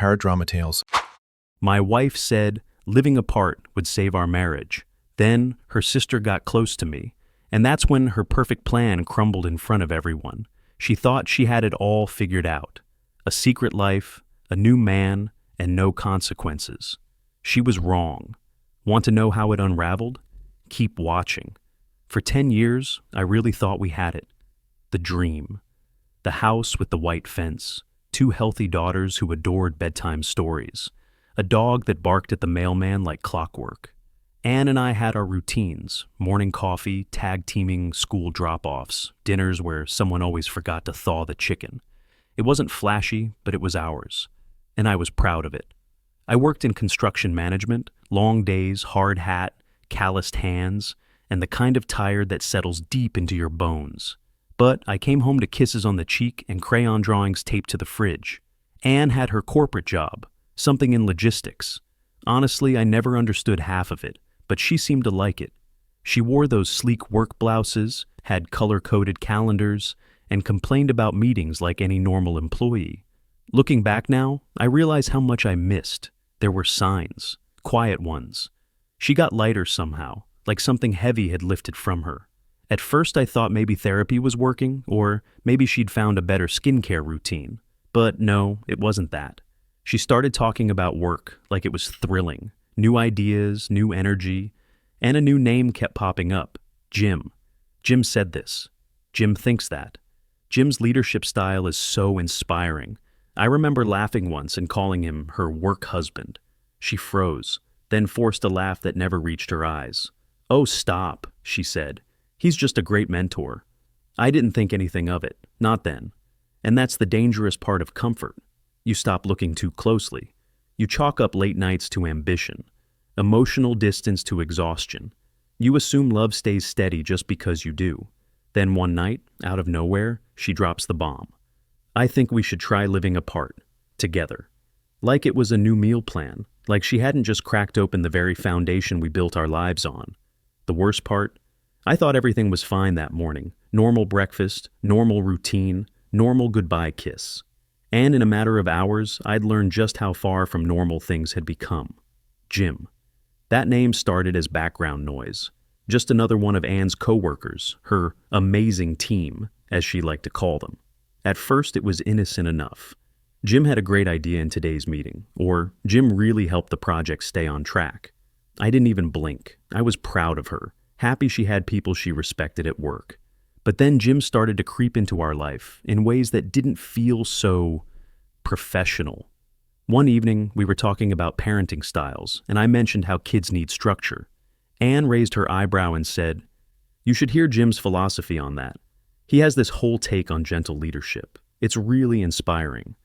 paradrama tales. My wife said living apart would save our marriage. Then her sister got close to me, and that's when her perfect plan crumbled in front of everyone. She thought she had it all figured out. A secret life, a new man, and no consequences. She was wrong. Want to know how it unraveled? Keep watching. For 10 years, I really thought we had it. The dream. The house with the white fence. 2 healthy daughters who adored bedtime stories. A dog that barked at the mailman like clockwork. Anne and I had our routines, morning coffee, tag-teaming school drop-offs, dinners where someone always forgot to thaw the chicken. It wasn't flashy, but it was ours, and I was proud of it. I worked in construction management, long days, hard hat, calloused hands, and the kind of tired that settles deep into your bones. But I came home to kisses on the cheek and crayon drawings taped to the fridge. Anne had her corporate job, something in logistics. Honestly, I never understood half of it, but she seemed to like it. She wore those sleek work blouses, had color-coded calendars, and complained about meetings like any normal employee. Looking back now, I realize how much I missed. There were signs, quiet ones. She got lighter somehow, like something heavy had lifted from her. At first I thought maybe therapy was working, or maybe she'd found a better skincare routine. But no, it wasn't that. She started talking about work like it was thrilling. New ideas, new energy, and a new name kept popping up, Jim. Jim said this. Jim thinks that. Jim's leadership style is so inspiring. I remember laughing once and calling him her work husband. She froze, then forced a laugh that never reached her eyes. "Oh, stop," she said. "He's just a great mentor." I didn't think anything of it, not then. And that's the dangerous part of comfort. You stop looking too closely. You chalk up late nights to ambition, emotional distance to exhaustion. You assume love stays steady just because you do. Then one night, out of nowhere, she drops the bomb. "I think we should try living apart, together." Like it was a new meal plan, like she hadn't just cracked open the very foundation we built our lives on. The worst part? I thought everything was fine that morning. Normal breakfast, normal routine, normal goodbye kiss. And in a matter of hours, I'd learned just how far from normal things had become. Jim. That name started as background noise. Just another one of Anne's coworkers, her amazing team, as she liked to call them. At first, it was innocent enough. Jim had a great idea in today's meeting, or Jim really helped the project stay on track. I didn't even blink. I was proud of her, happy she had people she respected at work. But then Jim started to creep into our life in ways that didn't feel so professional. One evening, we were talking about parenting styles, and I mentioned how kids need structure. Anne raised her eyebrow and said, "You should hear Jim's philosophy on that. He has this whole take on gentle leadership. It's really inspiring.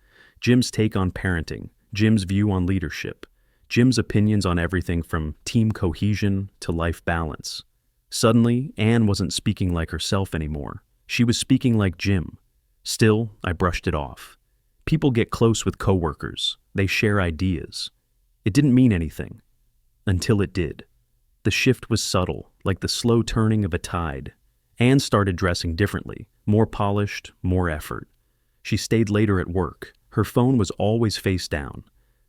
Jim's take on parenting, Jim's view on leadership, Jim's opinions on everything from team cohesion to life balance." Suddenly, Anne wasn't speaking like herself anymore. She was speaking like Jim. Still, I brushed it off. People get close with coworkers. They share ideas. It didn't mean anything. Until it did. The shift was subtle, like the slow turning of a tide. Anne started dressing differently, more polished, more effort. She stayed later at work. Her phone was always face down.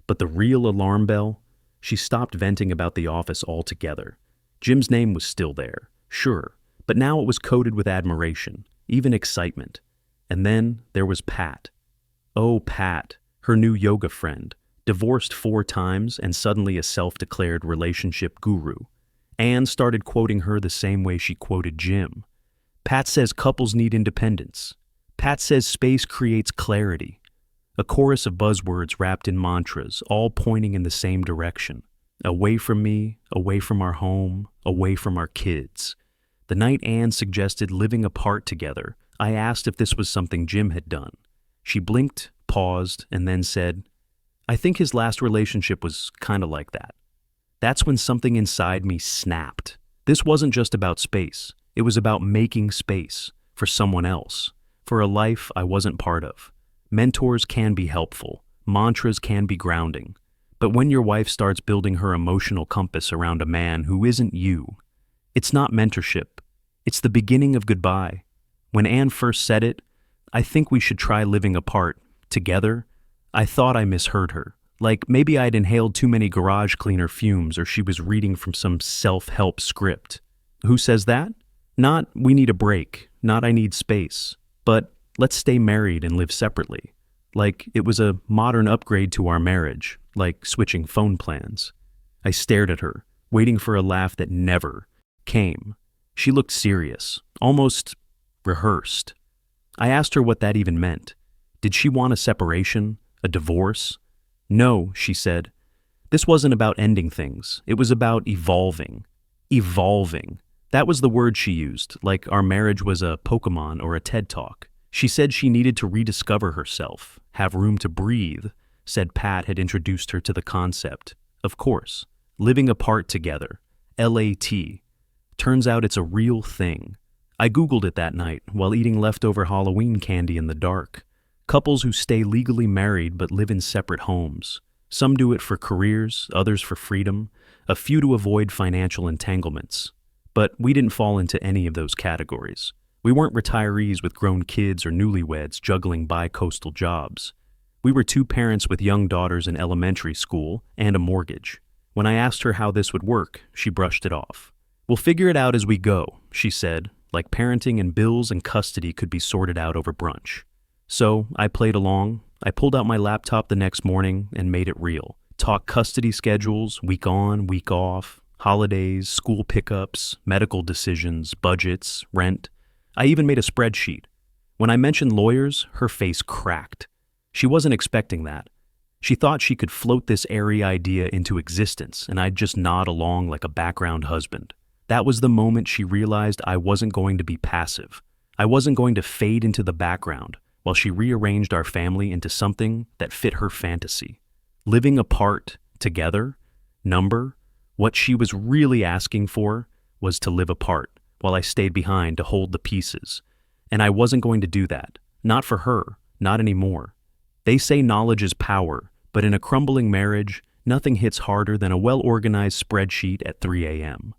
But the real alarm bell? She stopped venting about the office altogether. Jim's name was still there, sure, but now it was coated with admiration, even excitement. And then there was Pat. Oh, Pat, her new yoga friend, divorced 4 times and suddenly a self-declared relationship guru. Anne started quoting her the same way she quoted Jim. Pat says couples need independence. Pat says space creates clarity. A chorus of buzzwords wrapped in mantras, all pointing in the same direction. Away from me, away from our home, away from our kids. The night Anne suggested living apart together, I asked if this was something Jim had done. She blinked, paused, and then said, "I think his last relationship was kind of like that." That's when something inside me snapped. This wasn't just about space. It was about making space for someone else, for a life I wasn't part of. Mentors can be helpful. Mantras can be grounding. But when your wife starts building her emotional compass around a man who isn't you, it's not mentorship. It's the beginning of goodbye. When Anne first said it, "I think we should try living apart, together," I thought I misheard her. Like maybe I'd inhaled too many garage cleaner fumes or she was reading from some self-help script. Who says that? Not, we need a break, not I need space, but let's stay married and live separately. Like it was a modern upgrade to our marriage, like switching phone plans. I stared at her, waiting for a laugh that never came. She looked serious, almost rehearsed. I asked her what that even meant. Did she want a separation? A divorce? No, she said. This wasn't about ending things. It was about evolving. Evolving. That was the word she used, like our marriage was a Pokemon or a TED Talk. She said she needed to rediscover herself, have room to breathe, said Pat had introduced her to the concept. Of course, living apart together. LAT. Turns out it's a real thing. I Googled it that night while eating leftover Halloween candy in the dark. Couples who stay legally married but live in separate homes. Some do it for careers, others for freedom, a few to avoid financial entanglements. But we didn't fall into any of those categories. We weren't retirees with grown kids or newlyweds juggling bi-coastal jobs. We were two parents with young daughters in elementary school and a mortgage. When I asked her how this would work, she brushed it off. We'll figure it out as we go, she said, like parenting and bills and custody could be sorted out over brunch. So I played along. I pulled out my laptop the next morning and made it real. Talked custody schedules, week on, week off, holidays, school pickups, medical decisions, budgets, rent. I even made a spreadsheet. When I mentioned lawyers, her face cracked. She wasn't expecting that. She thought she could float this airy idea into existence and I'd just nod along like a background husband. That was the moment she realized I wasn't going to be passive. I wasn't going to fade into the background while she rearranged our family into something that fit her fantasy. Living apart, together, number, what she was really asking for was to live apart while I stayed behind to hold the pieces. And I wasn't going to do that. Not for her, not anymore. They say knowledge is power, but in a crumbling marriage, nothing hits harder than a well-organized spreadsheet at 3 a.m.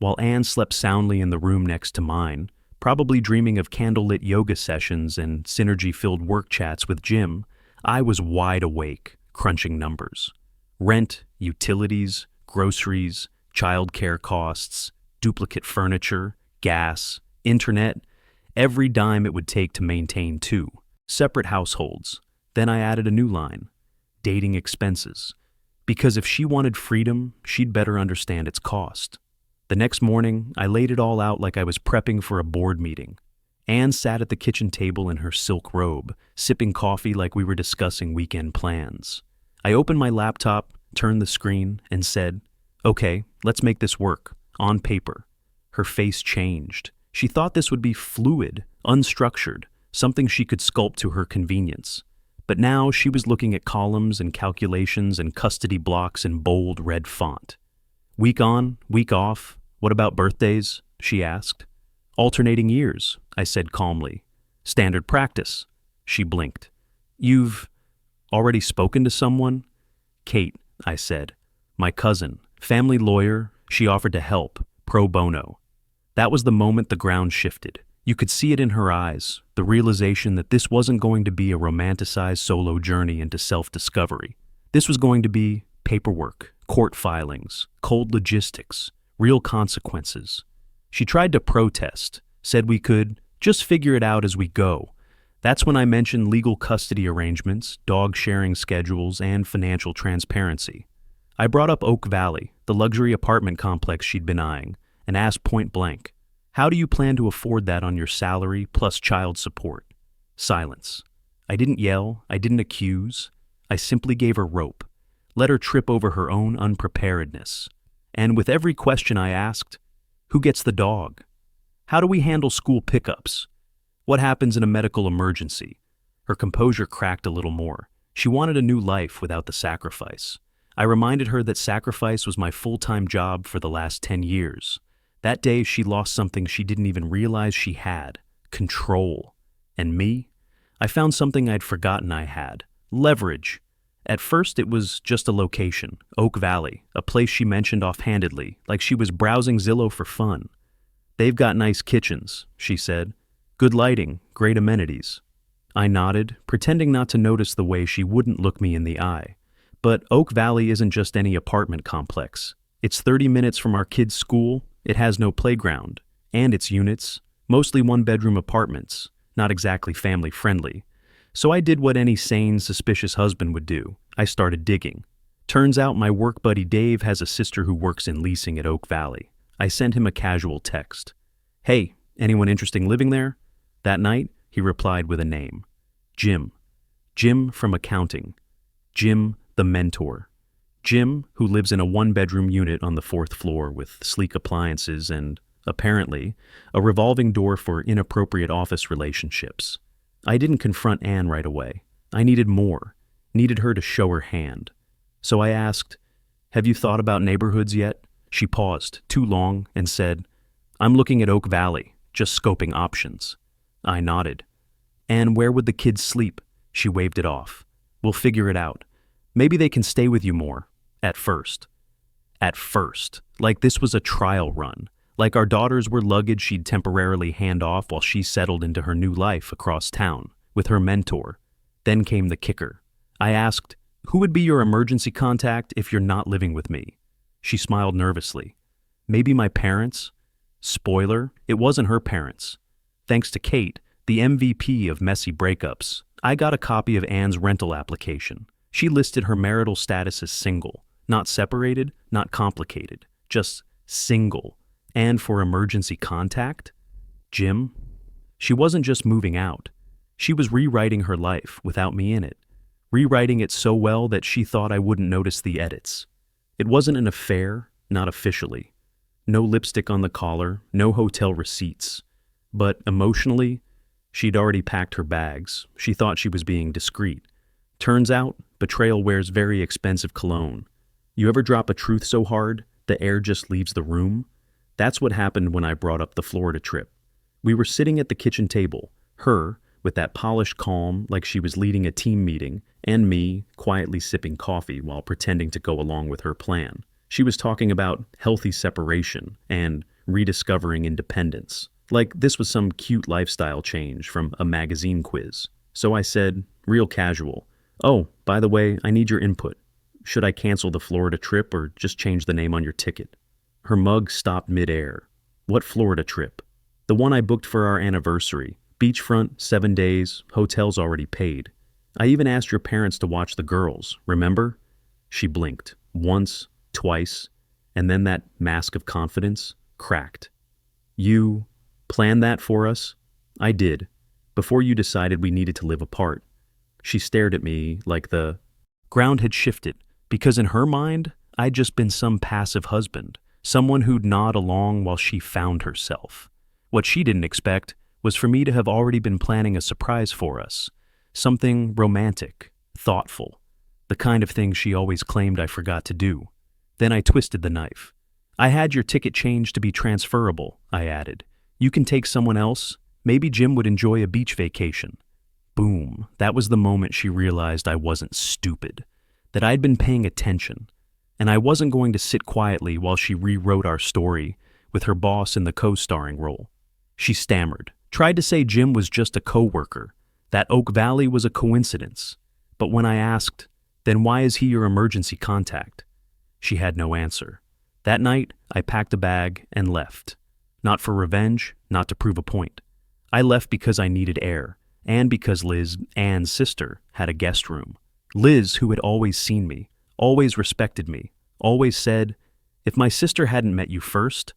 While Anne slept soundly in the room next to mine, probably dreaming of candlelit yoga sessions and synergy-filled work chats with Jim, I was wide awake, crunching numbers. Rent, utilities, groceries, childcare costs, duplicate furniture, gas, internet, every dime it would take to maintain two separate households. Then I added a new line, dating expenses. Because if she wanted freedom, she'd better understand its cost. The next morning, I laid it all out like I was prepping for a board meeting. Anne sat at the kitchen table in her silk robe, sipping coffee like we were discussing weekend plans. I opened my laptop, turned the screen, and said, "Okay, let's make this work, on paper." Her face changed. She thought this would be fluid, unstructured, something she could sculpt to her convenience. But now she was looking at columns and calculations and custody blocks in bold red font. "Week on, week off, what about birthdays?" she asked. "Alternating years," I said calmly. "Standard practice." She blinked. "You've already spoken to someone?" "Kate," I said. "My cousin, family lawyer, she offered to help, pro bono." That was the moment the ground shifted. You could see it in her eyes, the realization that this wasn't going to be a romanticized solo journey into self-discovery. This was going to be paperwork, court filings, cold logistics, real consequences. She tried to protest, said we could just figure it out as we go. That's when I mentioned legal custody arrangements, dog sharing schedules, and financial transparency. I brought up Oak Valley, the luxury apartment complex she'd been eyeing, and asked point blank, "How do you plan to afford that on your salary plus child support?" Silence. I didn't yell, I didn't accuse. I simply gave her rope, let her trip over her own unpreparedness. And with every question I asked, who gets the dog? How do we handle school pickups? What happens in a medical emergency? Her composure cracked a little more. She wanted a new life without the sacrifice. I reminded her that sacrifice was my full-time job for the last 10 years. That day she lost something she didn't even realize she had, control. And me? I found something I'd forgotten I had, leverage. At first it was just a location, Oak Valley, a place she mentioned offhandedly, like she was browsing Zillow for fun. "They've got nice kitchens," she said. "Good lighting, great amenities." I nodded, pretending not to notice the way she wouldn't look me in the eye. But Oak Valley isn't just any apartment complex. It's 30 minutes from our kids' school, it has no playground, and its units, mostly one-bedroom apartments, not exactly family-friendly. So I did what any sane, suspicious husband would do. I started digging. Turns out my work buddy Dave has a sister who works in leasing at Oak Valley. I sent him a casual text. "Hey, anyone interested in living there?" That night, he replied with a name. Jim. Jim from accounting. Jim, the mentor. Jim, who lives in a one-bedroom unit on the 4th floor with sleek appliances and, apparently, a revolving door for inappropriate office relationships. I didn't confront Anne right away. I needed more. Needed her to show her hand. So I asked, "Have you thought about neighborhoods yet?" She paused, too long, and said, "I'm looking at Oak Valley, just scoping options." I nodded. "And where would the kids sleep?" She waved it off. "We'll figure it out. Maybe they can stay with you more. At first." At first. Like this was a trial run. Like our daughters were luggage she'd temporarily hand off while she settled into her new life across town, with her mentor. Then came the kicker. I asked, "Who would be your emergency contact if you're not living with me?" She smiled nervously. "Maybe my parents?" Spoiler, it wasn't her parents. Thanks to Kate, the MVP of messy breakups, I got a copy of Anne's rental application. She listed her marital status as single, not separated, not complicated, just single. And for emergency contact? Jim? She wasn't just moving out. She was rewriting her life without me in it. Rewriting it so well that she thought I wouldn't notice the edits. It wasn't an affair, not officially. No lipstick on the collar, no hotel receipts. But emotionally, she'd already packed her bags. She thought she was being discreet. Turns out, betrayal wears very expensive cologne. You ever drop a truth so hard, the air just leaves the room? That's what happened when I brought up the Florida trip. We were sitting at the kitchen table, her, with that polished calm like she was leading a team meeting, and me, quietly sipping coffee while pretending to go along with her plan. She was talking about healthy separation and rediscovering independence, like this was some cute lifestyle change from a magazine quiz. So I said, real casual, "Oh, by the way, I need your input. Should I cancel the Florida trip or just change the name on your ticket?" Her mug stopped mid-air. "What Florida trip?" "The one I booked for our anniversary. Beachfront, 7 days, hotels already paid. I even asked your parents to watch the girls, remember?" She blinked, once, twice, and then that mask of confidence cracked. "You planned that for us?" "I did, before you decided we needed to live apart." She stared at me like the ground had shifted, because in her mind, I'd just been some passive husband, someone who'd nod along while she found herself. What she didn't expect was for me to have already been planning a surprise for us, something romantic, thoughtful, the kind of thing she always claimed I forgot to do. Then I twisted the knife. "I had your ticket changed to be transferable," I added. "You can take someone else. Maybe Jim would enjoy a beach vacation." Boom, that was the moment she realized I wasn't stupid, that I'd been paying attention, and I wasn't going to sit quietly while she rewrote our story with her boss in the co-starring role. She stammered, tried to say Jim was just a co-worker, that Oak Valley was a coincidence. But when I asked, "Then why is he your emergency contact?" she had no answer. That night, I packed a bag and left. Not for revenge, not to prove a point. I left because I needed air, and because Liz, Anne's sister, had a guest room. Liz, who had always seen me, always respected me, always said, "If my sister hadn't met you first,"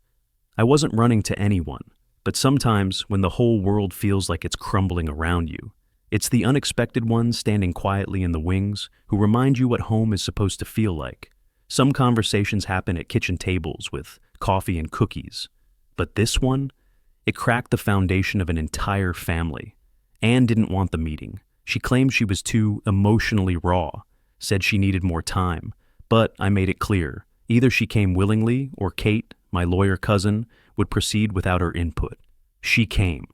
I wasn't running to anyone. But sometimes, when the whole world feels like it's crumbling around you, it's the unexpected ones standing quietly in the wings who remind you what home is supposed to feel like. Some conversations happen at kitchen tables with coffee and cookies. But this one, it cracked the foundation of an entire family. Anne didn't want the meeting. She claimed she was too emotionally raw, said she needed more time. But I made it clear, either she came willingly or Kate, my lawyer cousin, would proceed without her input. She came.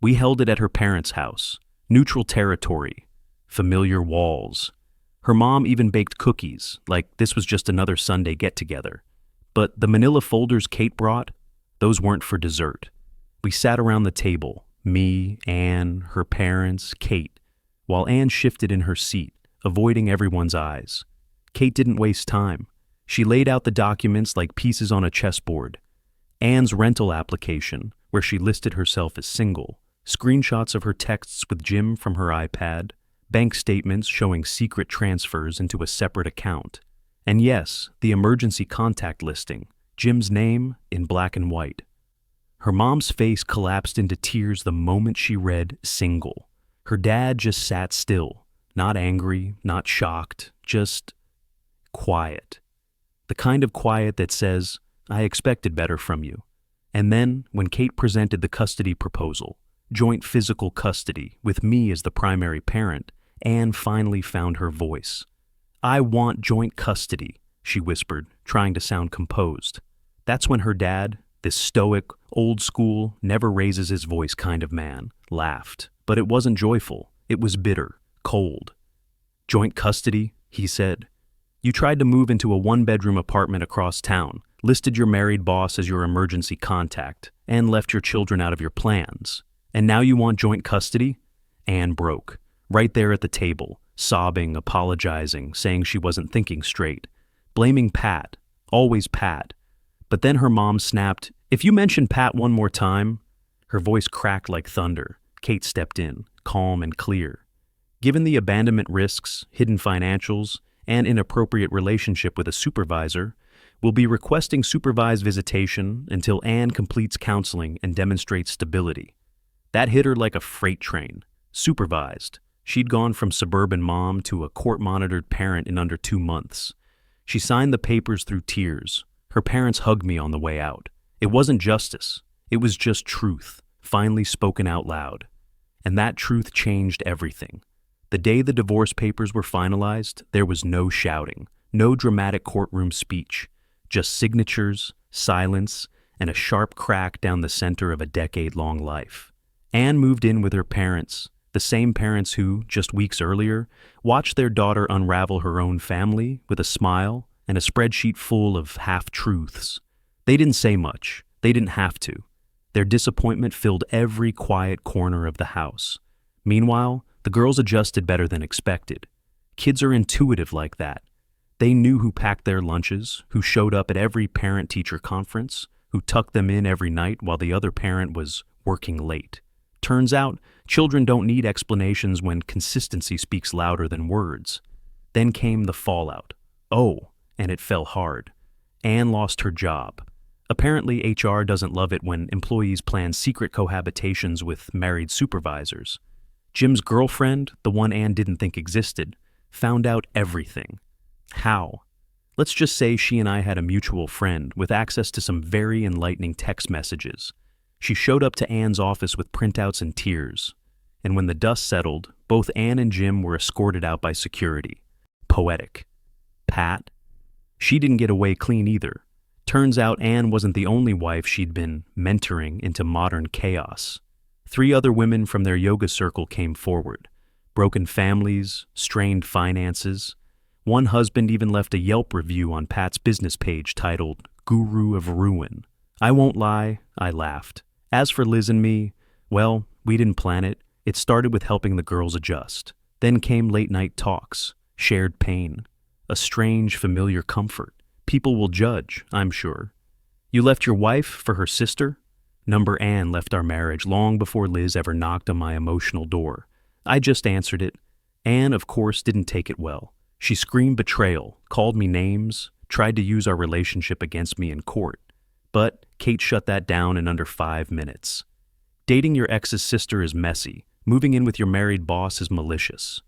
We held it at her parents' house. Neutral territory. Familiar walls. Her mom even baked cookies, like this was just another Sunday get-together. But the manila folders Kate brought, those weren't for dessert. We sat around the table, me, Anne, her parents, Kate, while Anne shifted in her seat, avoiding everyone's eyes. Kate didn't waste time. She laid out the documents like pieces on a chessboard. Anne's rental application, where she listed herself as single, screenshots of her texts with Jim from her iPad, bank statements showing secret transfers into a separate account, and yes, the emergency contact listing, Jim's name in black and white. Her mom's face collapsed into tears the moment she read single. Her dad just sat still, not angry, not shocked, just quiet. The kind of quiet that says, I expected better from you. And then, when Kate presented the custody proposal, joint physical custody with me as the primary parent, Anne finally found her voice. I want joint custody, she whispered, trying to sound composed. That's when her dad, this stoic, old-school, never-raises-his-voice kind of man, laughed. But it wasn't joyful. It was bitter, cold. Joint custody, he said. You tried to move into a one-bedroom apartment across town, listed your married boss as your emergency contact, and left your children out of your plans. And now you want joint custody? Anne broke, right there at the table, sobbing, apologizing, saying she wasn't thinking straight, blaming Pat, always Pat. But then her mom snapped, if you mention Pat one more time. Her voice cracked like thunder. Kate stepped in, calm and clear. Given the abandonment risks, hidden financials, and inappropriate relationship with a supervisor, we'll be requesting supervised visitation until Anne completes counseling and demonstrates stability. That hit her like a freight train. Supervised. She'd gone from suburban mom to a court-monitored parent in under 2 months. She signed the papers through tears. Her parents hugged me on the way out. It wasn't justice. It was just truth, finally spoken out loud. And that truth changed everything. The day the divorce papers were finalized, there was no shouting, no dramatic courtroom speech, just signatures, silence, and a sharp crack down the center of a decade-long life. Anne moved in with her parents, the same parents who, just weeks earlier, watched their daughter unravel her own family with a smile and a spreadsheet full of half-truths. They didn't say much. They didn't have to. Their disappointment filled every quiet corner of the house. Meanwhile, the girls adjusted better than expected. Kids are intuitive like that. They knew who packed their lunches, who showed up at every parent-teacher conference, who tucked them in every night while the other parent was working late. Turns out, children don't need explanations when consistency speaks louder than words. Then came the fallout. Oh, and it fell hard. Anne lost her job. Apparently, HR doesn't love it when employees plan secret cohabitations with married supervisors. Jim's girlfriend, the one Anne didn't think existed, found out everything. How? Let's just say she and I had a mutual friend with access to some very enlightening text messages. She showed up to Anne's office with printouts and tears. And when the dust settled, both Anne and Jim were escorted out by security. Poetic. Pat? She didn't get away clean either. Turns out Anne wasn't the only wife she'd been mentoring into modern chaos. 3 other women from their yoga circle came forward. Broken families, strained finances. One husband even left a Yelp review on Pat's business page titled, Guru of Ruin. I won't lie, I laughed. As for Liz and me, well, we didn't plan it. It started with helping the girls adjust. Then came late-night talks, shared pain, a strange, familiar comfort. People will judge, I'm sure. You left your wife for her sister? Number Anne left our marriage long before Liz ever knocked on my emotional door. I just answered it. Anne, of course, didn't take it well. She screamed betrayal, called me names, tried to use our relationship against me in court. But Kate shut that down in under 5 minutes. Dating your ex's sister is messy. Moving in with your married boss is malicious.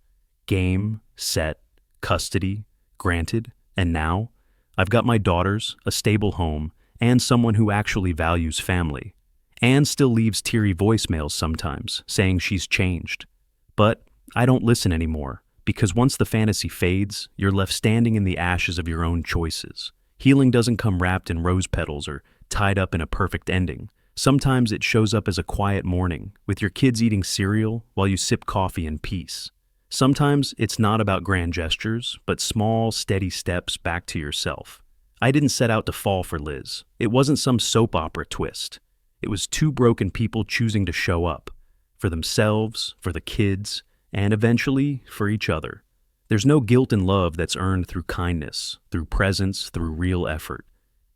Game, set, custody, granted, and now I've got my daughters, a stable home, and someone who actually values family. Anne still leaves teary voicemails sometimes, saying she's changed. But I don't listen anymore, because once the fantasy fades, you're left standing in the ashes of your own choices. Healing doesn't come wrapped in rose petals or tied up in a perfect ending. Sometimes it shows up as a quiet morning, with your kids eating cereal while you sip coffee in peace. Sometimes it's not about grand gestures, but small, steady steps back to yourself. I didn't set out to fall for Liz. It wasn't some soap opera twist. It was 2 broken people choosing to show up. For themselves, for the kids, and eventually for each other. There's no guilt in love that's earned through kindness, through presence, through real effort.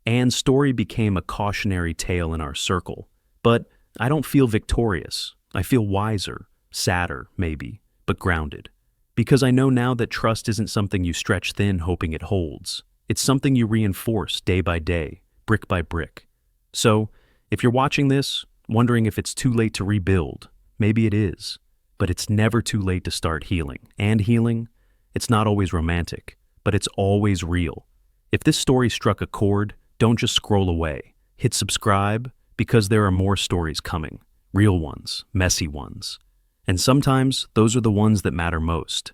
Anne's story became a cautionary tale in our circle. But I don't feel victorious. I feel wiser, sadder, maybe, but grounded. Because I know now that trust isn't something you stretch thin hoping it holds. It's something you reinforce day by day, brick by brick. So, if you're watching this, wondering if it's too late to rebuild, maybe it is. But it's never too late to start healing. And healing, it's not always romantic, but it's always real. If this story struck a chord, don't just scroll away. Hit subscribe, because there are more stories coming. Real ones, messy ones. And sometimes those are the ones that matter most.